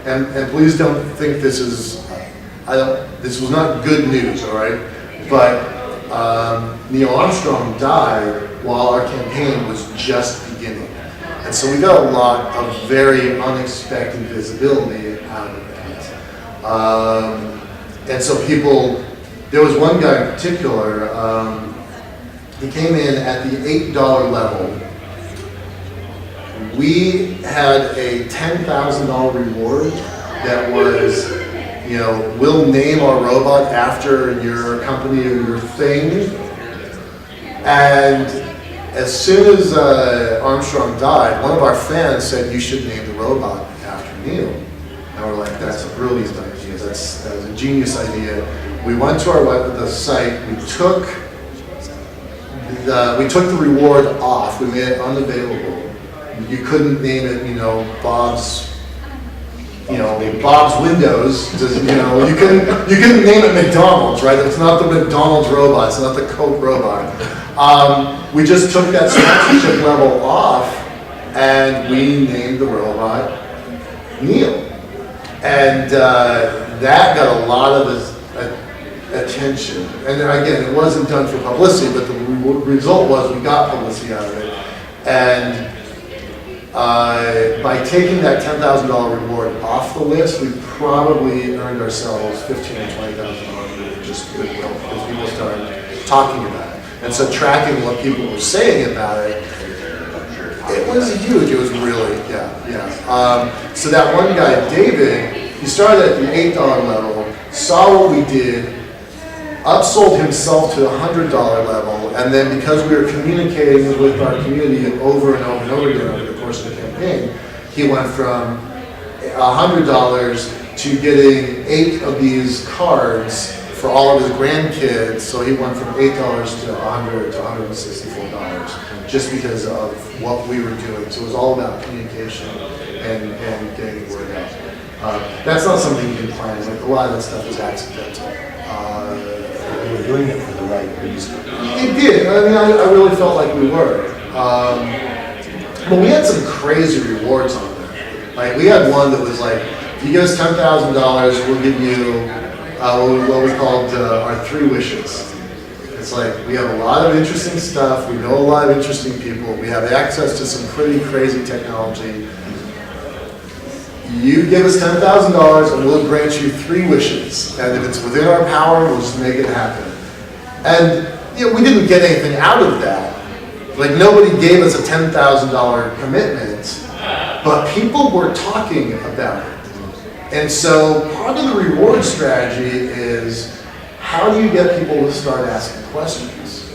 and please don't think this is, this was not good news, all right? But Neil Armstrong died while our campaign was just beginning. And so we got a lot of very unexpected visibility out of that. And so people, there was one guy in particular, he came in at the $8 level. We had a $10,000 reward that was, you know, we'll name our robot after your company or your thing. And as soon as Armstrong died, one of our fans said, you should name the robot after Neil. And we're like, that's a brilliant idea. That was a genius idea. We went to the site, we took the reward off, we made it unavailable. You couldn't name it, you know, Bob's Windows. You know, you couldn't name it McDonald's, right? It's not the McDonald's robot. It's not the Coke robot. We just took that sponsorship level off, and we named the robot Neil, and that got a lot of attention. And again, it wasn't done for publicity, but the result was we got publicity out of it, and. By taking that $10,000 reward off the list, we probably earned ourselves $15,000 or $20,000 just goodwill because people started talking about it. And so tracking what people were saying about it, it was huge. It was really, yeah. So that one guy, David, he started at the $8 level, saw what we did, upsold himself to the $100 level, and then because we were communicating with our community over and over and over again over the course of the campaign, he went from $100 to getting 8 of these cards for all of his grandkids. So he went from $8 to $100 to $164 just because of what we were doing. So it was all about communication and getting the word out. That's not something you can plan. Like a lot of that stuff is accidental. We were doing it for the right reason. It did. I mean, I really felt like we were. But we had some crazy rewards on there. Like we had one that was like, if you give us $10,000, we'll give you what we called our 3 wishes. It's like we have a lot of interesting stuff. We know a lot of interesting people. We have access to some pretty crazy technology. You give us $10,000 and we'll grant you 3 wishes. And if it's within our power, we'll just make it happen. And you know, we didn't get anything out of that. Like nobody gave us a $10,000 commitment, but people were talking about it. And so part of the reward strategy is how do you get people to start asking questions?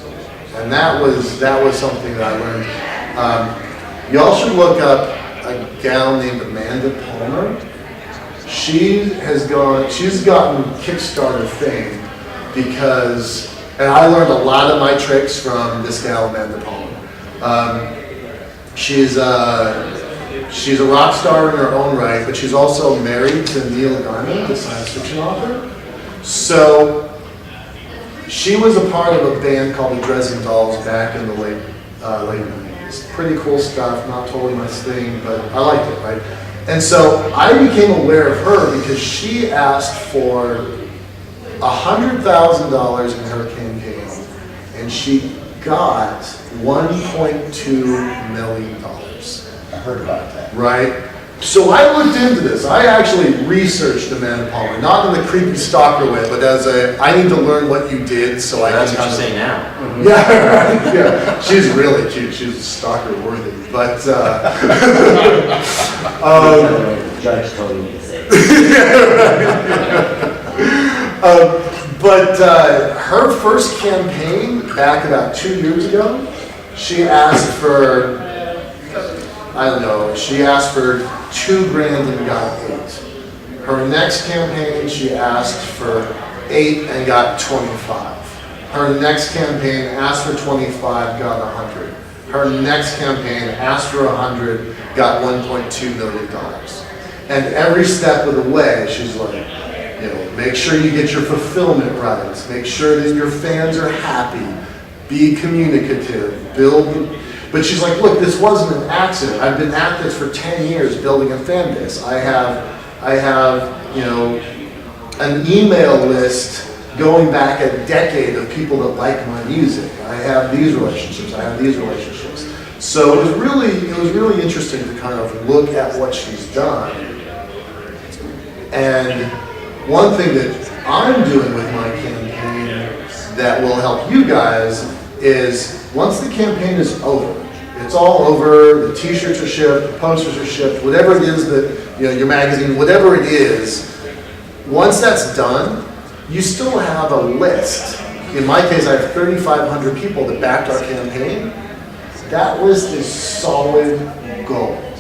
And that was something that I learned. Y'all should look up a gal named Amanda Palmer. She's gotten Kickstarter fame because, and I learned a lot of my tricks from this gal Amanda Palmer. She's a rock star in her own right, but she's also married to Neil Gaiman, the science fiction author. So she was a part of a band called the Dresden Dolls back in the late 90s. Pretty cool stuff, not totally my thing, but I liked it, right? And so I became aware of her because she asked for $100,000 in her campaign, and she got $1.2 million. I heard about that. Right? So I looked into this. I actually researched Amanda Palmer, not in the creepy stalker way, but as I need to learn what you did, so I can. That's what I'm saying now. Mm-hmm. Yeah, right. Yeah. She's really cute. She's stalker worthy, but. Judge told me to say. But her first campaign back about 2 years ago, she asked for, I don't know, she asked for $2,000 and got 8. Her next campaign, she asked for 8 and got 25. Her next campaign asked for 25, got 100. Her next campaign asked for 100, got $1.2 million. And every step of the way, she's like, you know, make sure you get your fulfillment right. Make sure that your fans are happy. Be communicative. Build. But she's like, look, this wasn't an accident. I've been at this for 10 years building a fan base. I have I have, an email list going back a decade of people that like my music. I have these relationships, I have these relationships. So it was really interesting to kind of look at what she's done. And one thing that I'm doing with my campaign that will help you guys is once the campaign is over, it's all over, the t-shirts are shipped, the posters are shipped, whatever it is that, your magazine, whatever it is, once that's done, you still have a list. In my case, I have 3,500 people that backed our campaign. That list is solid gold.